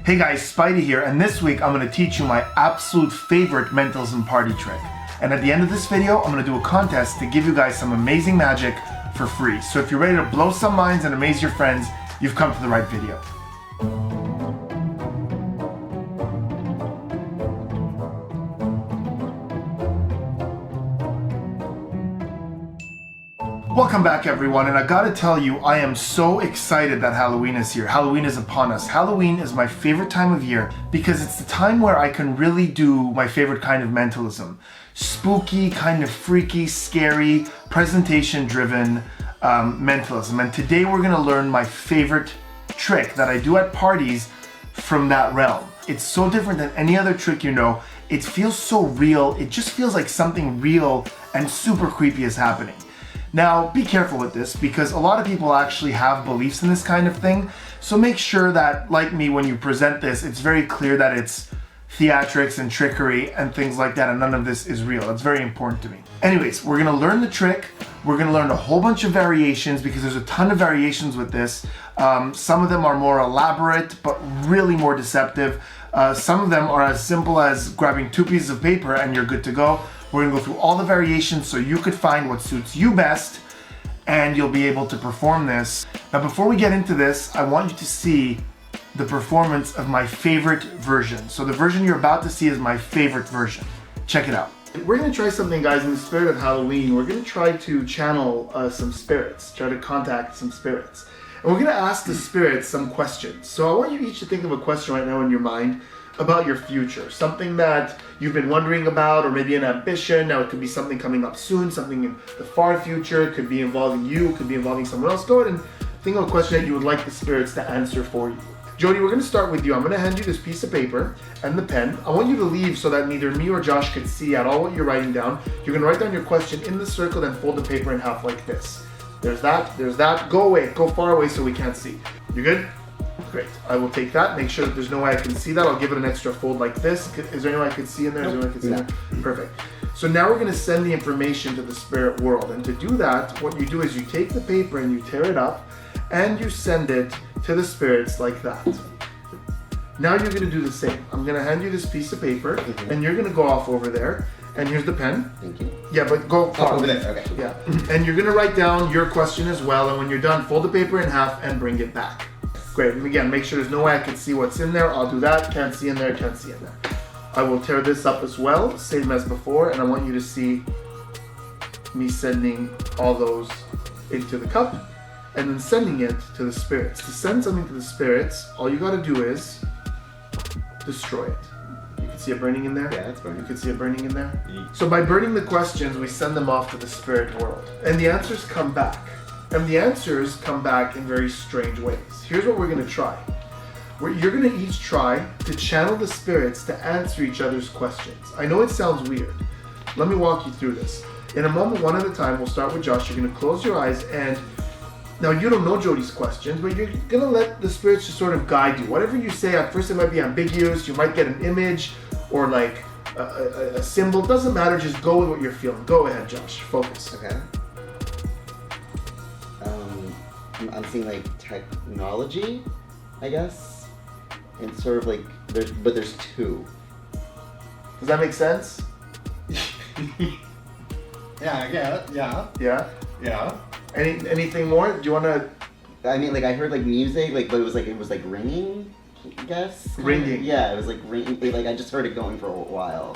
Hey guys, Spidey here, and this week I'm going to teach you my absolute favorite mentalism party trick. And at the end of this video, I'm going to do a contest to give you guys some amazing magic for free. So if you're ready to blow some minds and amaze your friends, you've come to the right video. Welcome back everyone, and I gotta tell you, I am so excited that Halloween is here. Halloween is upon us. Halloween is my favorite time of year because it's the time where I can really do my favorite kind of mentalism. Spooky, kind of freaky, scary, presentation-driven mentalism. And today we're gonna learn my favorite trick that I do at parties from that realm. It's so different than any other trick you know. It feels so real. It just feels like something real and super creepy is happening. Now, be careful with this because a lot of people actually have beliefs in this kind of thing. So make sure that, like me, when you present this, it's very clear that it's theatrics and trickery and things like that, and none of this is real. That's very important to me. Anyways, we're gonna learn the trick. We're gonna learn a whole bunch of variations because there's a ton of variations with this. Some of them are more elaborate, but really more deceptive. Some of them are as simple as grabbing 2 pieces of paper and you're good to go. We're gonna go through all the variations so you could find what suits you best and you'll be able to perform this. Now before we get into this, I want you to see the performance of my favorite version. So the version you're about to see is my favorite version. Check it out. We're gonna try something, guys, in the spirit of Halloween. We're gonna try to channel some spirits, try to contact some spirits. And we're gonna ask the spirits some questions. So I want you each to think of a question right now in your mind about your future, something that you've been wondering about, or maybe an ambition. Now it could be something coming up soon, something in the far future. It could be involving you, it could be involving someone else. Go ahead and think of a question that you would like the spirits to answer for you. Jody, we're gonna start with you. I'm gonna hand you this piece of paper and the pen. I want you to leave so that neither me or Josh can see at all what you're writing down. You're gonna write down your question in the circle, then fold the paper in half like this. There's that. Go away, go far away so we can't see. You good? Great. I will take that. Make sure that there's no way I can see that. I'll give it an extra fold like this. Is there any way I can see in there? Is there any way I can see in there? Perfect. So now we're going to send the information to the spirit world. And to do that, what you do is you take the paper and you tear it up and you send it to the spirits like that. Now you're going to do the same. I'm going to hand you this piece of paper and you're going to go off over there. And here's the pen. Thank you. Yeah, but go over there. Okay. Yeah. And you're going to write down your question as well. And when you're done, fold the paper in half and bring it back. Great, and again, make sure there's no way I can see what's in there. I'll do that. Can't see in there, can't see in there. I will tear this up as well, same as before, and I want you to see me sending all those into the cup and then sending it to the spirits. To send something to the spirits, all you gotta do is destroy it. You can see it burning in there? Yeah, it's burning. You can see it burning in there? Yeah. So by burning the questions, we send them off to the spirit world. And the answers come back. And the answers come back in very strange ways. Here's what we're gonna try. You're gonna each try to channel the spirits to answer each other's questions. I know it sounds weird. Let me walk you through this. In a moment, one at a time, we'll start with Josh. You're gonna close your eyes and now you don't know Jody's questions, but you're gonna let the spirits just sort of guide you. Whatever you say, at first it might be ambiguous, you might get an image or like a symbol. Doesn't matter, just go with what you're feeling. Go ahead, Josh, focus. Okay. I'm seeing like technology, I guess. It's sort of like there's 2. Does that make sense? Yeah. Anything more? Do you wanna? I mean, like I heard like music, like but it was like ringing, I guess. Ringing. Yeah, it was like ringing. Like I just heard it going for a while.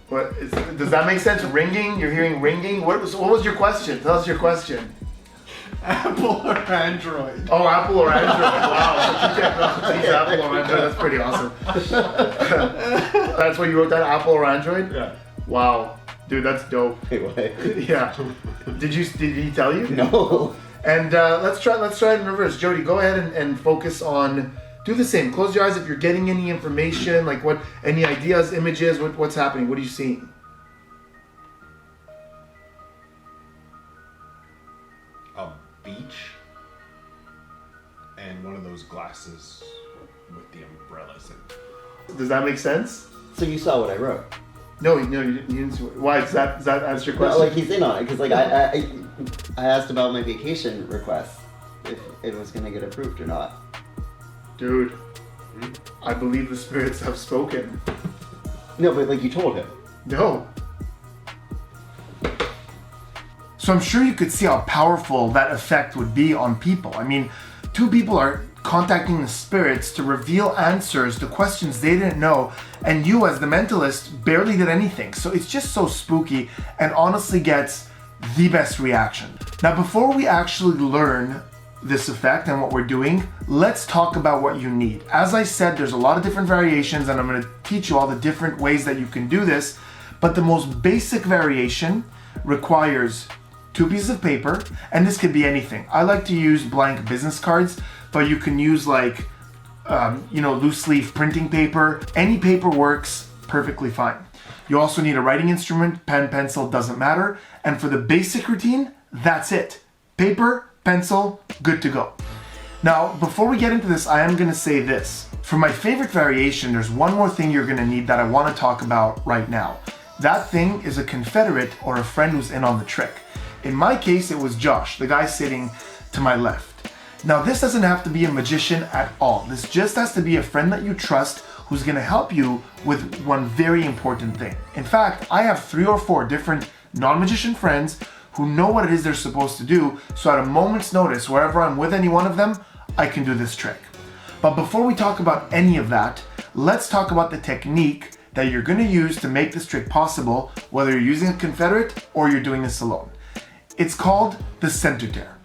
Does that make sense? Ringing? You're hearing ringing? What was your question? Tell us your question. Apple or Android? Oh, Apple or Android. Wow. Apple or Android. That's pretty awesome. That's what you wrote down, Apple or Android? Yeah. Wow. Dude, that's dope. Wait, what? Yeah. Did he tell you? No. And let's try it in reverse. Jody, go ahead and focus on, do the same. Close your eyes if you're getting any information, like any ideas, images, what's happening, what are you seeing? A beach and one of those glasses with the umbrellas in. Does that make sense? So you saw what I wrote? No, you didn't see it. Why? Does that answer your question? Well, like he's in on it because like I asked about my vacation request if it was gonna get approved or not. Dude, I believe the spirits have spoken. No, but like you told him. No. So I'm sure you could see how powerful that effect would be on people. I mean, two people are contacting the spirits to reveal answers to questions they didn't know, and you as the mentalist barely did anything. So it's just so spooky and honestly gets the best reaction. Now, before we actually learn this effect and what we're doing, let's talk about what you need. As I said, there's a lot of different variations, and I'm going to teach you all the different ways that you can do this, but the most basic variation requires 2 pieces of paper, and this could be anything. I like to use blank business cards, but you can use like, loose leaf printing paper. Any paper works perfectly fine. You also need a writing instrument, pen, pencil, doesn't matter. And for the basic routine, that's it. Paper, pencil, good to go. Now, before we get into this, I am gonna say this. For my favorite variation, there's one more thing you're gonna need that I wanna talk about right now. That thing is a confederate or a friend who's in on the trick. In my case, it was Josh, the guy sitting to my left. Now, this doesn't have to be a magician at all. This just has to be a friend that you trust who's gonna help you with one very important thing. In fact, I have 3 or 4 different non-magician friends who know what it is they're supposed to do, so at a moment's notice, wherever I'm with any one of them, I can do this trick. But before we talk about any of that, let's talk about the technique that you're gonna use to make this trick possible, whether you're using a confederate or you're doing this alone. It's called the center tear.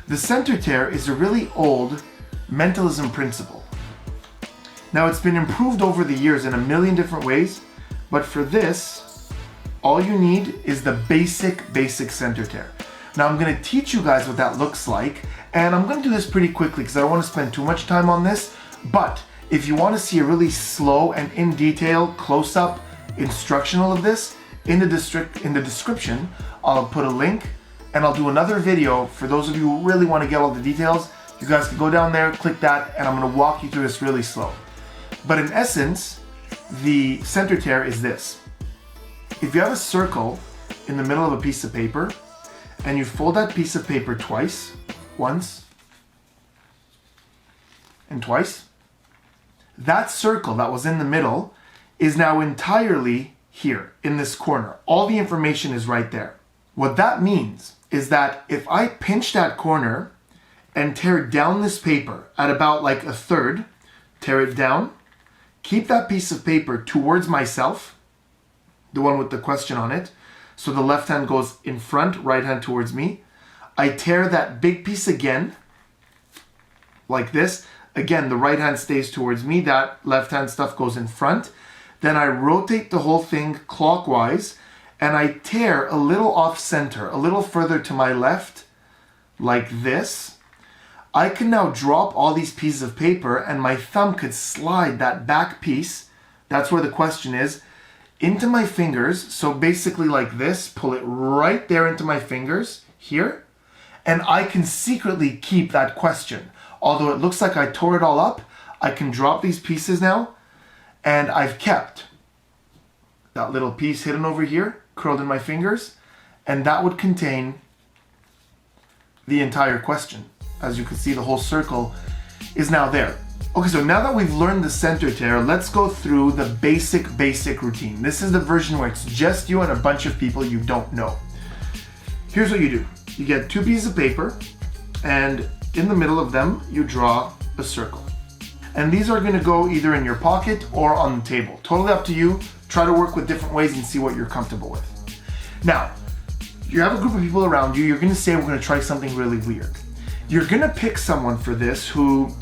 The center tear is a really old mentalism principle. Now, it's been improved over the years in a million different ways, but for this, all you need is the basic center tear. Now, I'm gonna teach you guys what that looks like, and I'm gonna do this pretty quickly because I don't wanna spend too much time on this, but if you wanna see a really slow and in detail close-up instructional of this, in the description, I'll put a link, and I'll do another video for those of you who really want to get all the details. You guys can go down there, click that, and I'm going to walk you through this really slow. But in essence, the center tear is this. If you have a circle in the middle of a piece of paper, and you fold that piece of paper twice, once, and twice, that circle that was in the middle is now entirely here, in this corner. All the information is right there. What that means is that if I pinch that corner and tear down this paper at about like a third, tear it down, keep that piece of paper towards myself, the one with the question on it, so the left hand goes in front, right hand towards me. I tear that big piece again, like this. Again, the right hand stays towards me, that left hand stuff goes in front. Then I rotate the whole thing clockwise, and I tear a little off center, a little further to my left, like this. I can now drop all these pieces of paper, and my thumb could slide that back piece, that's where the question is, into my fingers. So basically like this, pull it right there into my fingers, here, and I can secretly keep that question. Although it looks like I tore it all up, I can drop these pieces now, and I've kept that little piece hidden over here, curled in my fingers, and that would contain the entire question. As you can see, the whole circle is now there. Okay, so now that we've learned the center tear, let's go through the basic routine. This is the version where it's just you and a bunch of people you don't know. Here's what you do. You get 2 pieces of paper, and in the middle of them, you draw a circle. And these are gonna go either in your pocket or on the table. Totally up to you. Try to work with different ways and see what you're comfortable with. Now, you have a group of people around you, you're gonna say, we're gonna try something really weird. You're gonna pick someone for this who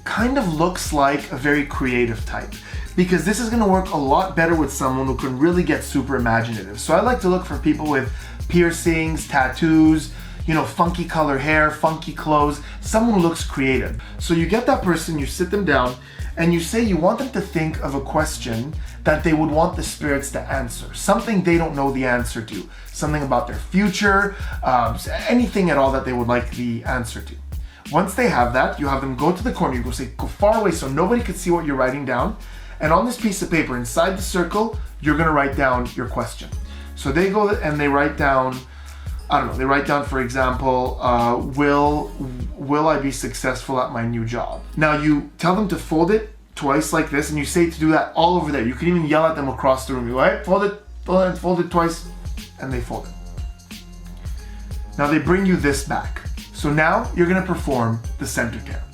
kind of looks like a very creative type, because this is gonna work a lot better with someone who can really get super imaginative. So I like to look for people with piercings, tattoos, funky color hair, funky clothes, someone who looks creative. So you get that person, you sit them down, and you say you want them to think of a question that they would want the spirits to answer. Something they don't know the answer to. Something about their future, anything at all that they would like the answer to. Once they have that, you have them go to the corner, you go far away so nobody can see what you're writing down. And on this piece of paper, inside the circle, you're gonna write down your question. So they go and they write down, they write down, for example, will I be successful at my new job? Now you tell them to fold it twice like this, and you say to do that all over there. You can even yell at them across the room. You go, hey, fold it twice, and they fold it. Now they bring you this back. So now you're gonna perform the center tear.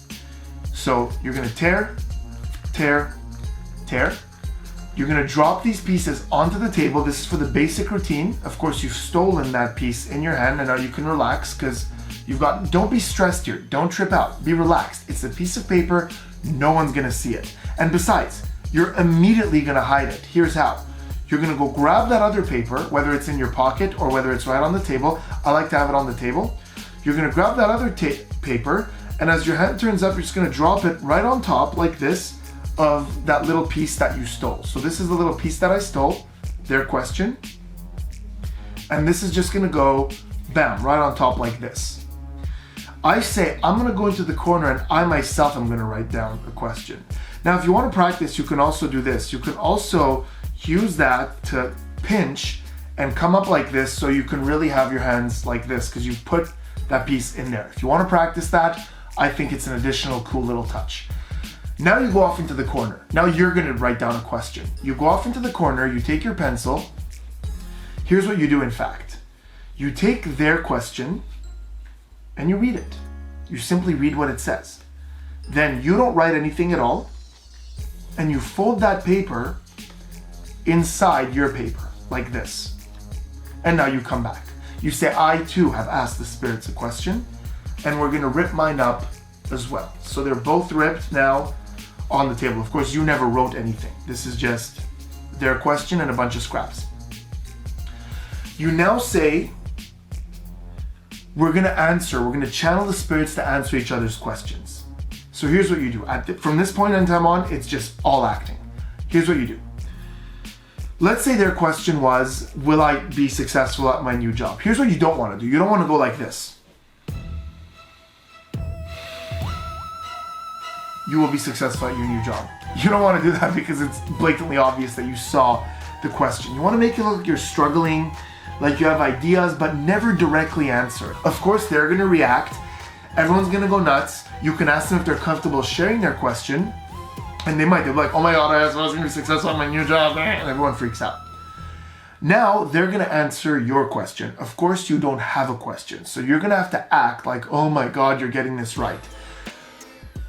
So you're gonna tear, tear, tear. You're gonna drop these pieces onto the table. This is for the basic routine. Of course, you've stolen that piece in your hand, and now you can relax because don't be stressed here. Don't trip out. Be relaxed. It's a piece of paper. No one's gonna see it. And besides, you're immediately gonna hide it. Here's how. You're gonna go grab that other paper, whether it's in your pocket or whether it's right on the table. I like to have it on the table. You're gonna grab that other paper, and as your hand turns up, you're just gonna drop it right on top like this of that little piece that you stole. So this is the little piece that I stole, their question. And this is just gonna go, bam, right on top like this. I say, I'm gonna go into the corner and I myself am gonna write down a question. Now, if you wanna practice, you can also do this. You can also use that to pinch and come up like this so you can really have your hands like this because you've put that piece in there. If you wanna practice that, I think it's an additional cool little touch. Now you go off into the corner. Now you're gonna write down a question. You go off into the corner, you take your pencil. Here's what you do in fact. You take their question and you read it. You simply read what it says. Then you don't write anything at all, and you fold that paper inside your paper, like this. And now you come back. You say, I too have asked the spirits a question, and we're gonna rip mine up as well. So they're both ripped now on the table. Of course, you never wrote anything. This is just their question and a bunch of scraps. You now say, we're gonna channel the spirits to answer each other's questions. So here's what you do. From this point in time on, it's just all acting. Here's what you do. Let's say their question was, will I be successful at my new job? Here's what you don't wanna do. You don't wanna go like this. You will be successful at your new job. You don't wanna do that because it's blatantly obvious that you saw the question. You wanna make it look like you're struggling, like you have ideas, but never directly answer. Of course, they're gonna react. Everyone's gonna go nuts. You can ask them if they're comfortable sharing their question, and they might. They're like, oh my God, I was gonna be successful at my new job, and everyone freaks out. Now, they're gonna answer your question. Of course, you don't have a question, so you're gonna have to act like, oh my God, you're getting this right.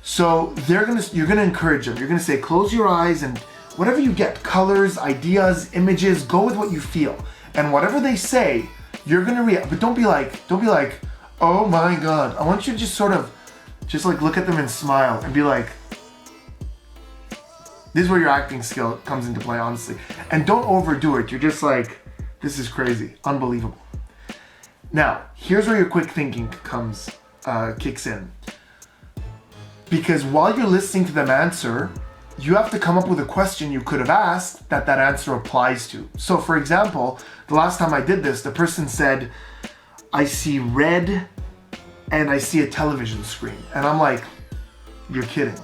So you're gonna encourage them. You're gonna say, close your eyes, and whatever you get, colors, ideas, images, go with what you feel. And whatever they say, you're gonna react, but don't be like, oh my God. I want you to just like look at them and smile and be like, this is where your acting skill comes into play, honestly. And don't overdo it. You're just like, this is crazy, unbelievable. Now, here's where your quick thinking kicks in. Because while you're listening to them answer, you have to come up with a question you could have asked that answer applies to. So for example, the last time I did this, the person said, I see red and I see a television screen. And I'm like, you're kidding.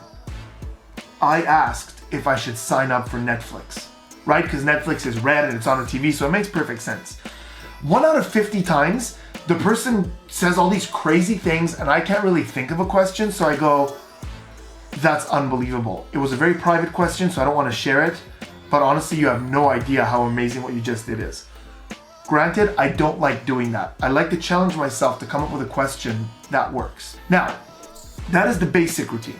I asked if I should sign up for Netflix, right? Because Netflix is red and it's on a TV, so it makes perfect sense. 1 out of 50 times, the person says all these crazy things and I can't really think of a question, so I go, that's unbelievable. It was a very private question, so I don't want to share it, but honestly, you have no idea how amazing what you just did is. Granted, I don't like doing that. I like to challenge myself to come up with a question that works. Now, that is the basic routine.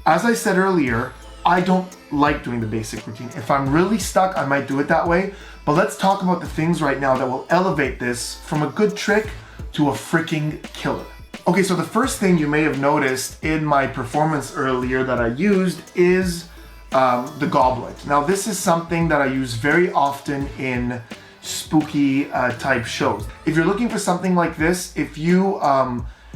As I said earlier, I don't like doing the basic routine. If I'm really stuck, I might do it that way, but let's talk about the things right now that will elevate this from a good trick to a freaking killer. Okay, so the first thing you may have noticed in my performance earlier that I used is the goblet. Now, this is something that I use very often in spooky type shows. If you're looking for something like this, if you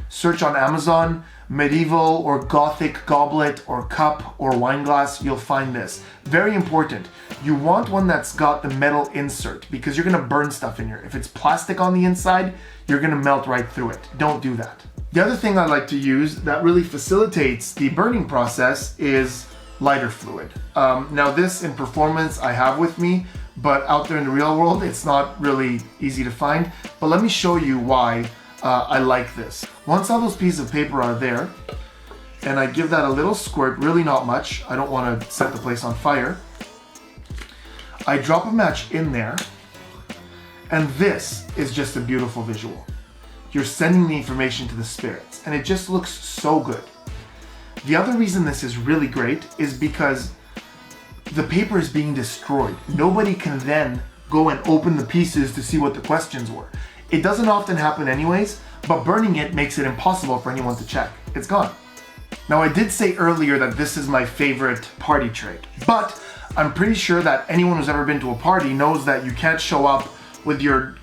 search on Amazon, medieval or gothic goblet or cup or wine glass, you'll find this. Very important. You want one that's got the metal insert because you're gonna burn stuff in here. If it's plastic on the inside, you're gonna melt right through it. Don't do that. The other thing I like to use that really facilitates the burning process is lighter fluid. Now this in performance I have with me, but out there in the real world, it's not really easy to find. But let me show you why I like this. Once all those pieces of paper are there, and I give that a little squirt, really not much. I don't want to set the place on fire. I drop a match in there, and this is just a beautiful visual. You're sending the information to the spirits, and it just looks so good. The other reason this is really great is because the paper is being destroyed. Nobody can then go and open the pieces to see what the questions were. It doesn't often happen anyways, but burning it makes it impossible for anyone to check. It's gone. Now, I did say earlier that this is my favorite party trick, but I'm pretty sure that anyone who's ever been to a party knows that you can't show up with your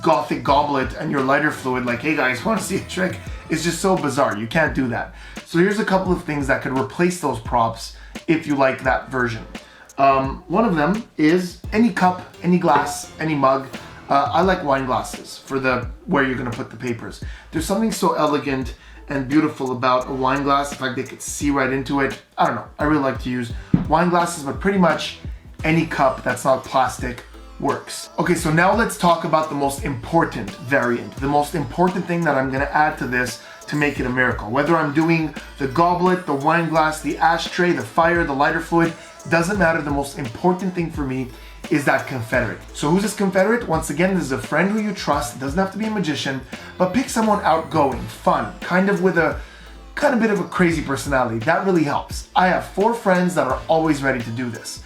gothic goblet and your lighter fluid like, hey guys, want to see a trick? It's just so bizarre. You can't do that. So here's a couple of things that could replace those props if you like that version. One of them is any cup, any glass, any mug. I like wine glasses for where you're going to put the papers. There's something so elegant and beautiful about a wine glass. In fact, they could see right into it. I don't know. I really like to use wine glasses, but pretty much any cup that's not plastic works. Okay, so now let's talk about the most important variant, the most important thing that I'm going to add to this to make it a miracle. Whether I'm doing the goblet, the wine glass, the ashtray, the fire, the lighter fluid, doesn't matter. The most important thing for me is that confederate. So who's this confederate? Once again, this is a friend who you trust. It doesn't have to be a magician, but pick someone outgoing, fun, kind of bit of a crazy personality. That really helps. I have 4 friends that are always ready to do this.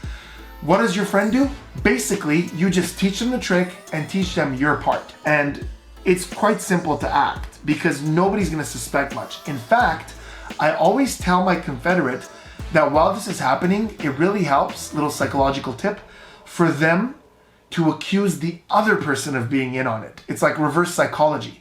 What does your friend do? Basically, you just teach them the trick and teach them your part. And it's quite simple to act because nobody's gonna suspect much. In fact, I always tell my confederate that while this is happening, it really helps, little psychological tip, for them to accuse the other person of being in on it. It's like reverse psychology.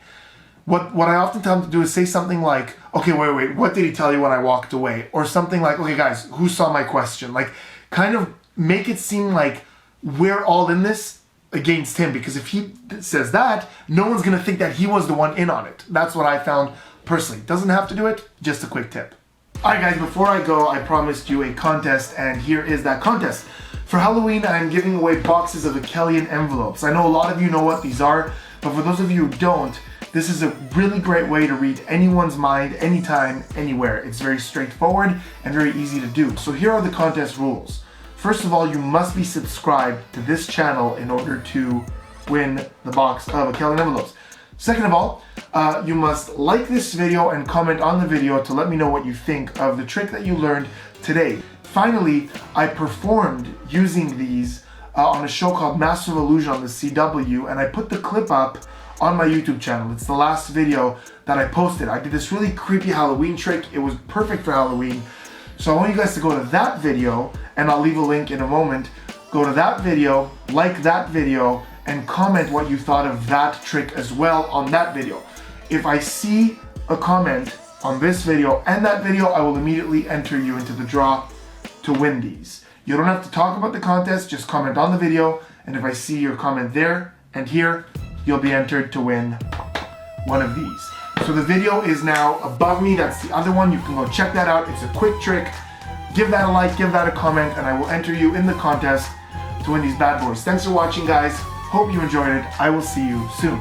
What I often tell them to do is say something like, okay, wait, what did he tell you when I walked away? Or something like, okay guys, who saw my question? Like, kind of make it seem like we're all in this against him, because if he says that, no one's gonna think that he was the one in on it. That's what I found personally. Doesn't have to do it, just a quick tip. Alright guys, before I go, I promised you a contest, and here is that contest. For Halloween, I'm giving away boxes of Akelian envelopes. I know a lot of you know what these are, but for those of you who don't, this is a really great way to read anyone's mind, anytime, anywhere. It's very straightforward and very easy to do. So here are the contest rules. First of all, you must be subscribed to this channel in order to win the box of Akelian envelopes. Second of all, you must like this video and comment on the video to let me know what you think of the trick that you learned today. Finally, I performed using these on a show called Master of Illusion on the CW, and I put the clip up on my YouTube channel. It's the last video that I posted. I did this really creepy Halloween trick. It was perfect for Halloween. So I want you guys to go to that video, and I'll leave a link in a moment. Go to that video, like that video, and comment what you thought of that trick as well on that video. If I see a comment on this video and that video, I will immediately enter you into the draw to win these. You don't have to talk about the contest, just comment on the video, and if I see your comment there and here, you'll be entered to win one of these. So the video is now above me, that's the other one. You can go check that out. It's a quick trick. Give that a like, give that a comment, and I will enter you in the contest to win these bad boys. Thanks for watching, guys. Hope you enjoyed it. I will see you soon.